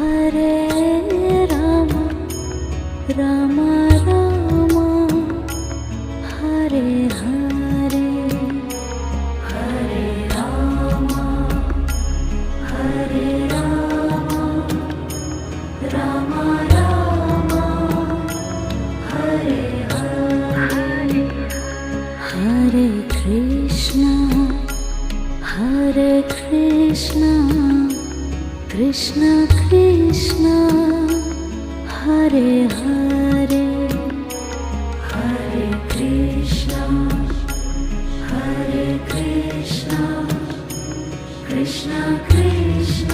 Hare Rama Rama Rama Hare Hare Hare Rama Hare Rama Rama Rama Hare Hare Hare Krishna Krishna Krishna Hare Hare Hare Krishna Krishna Krishna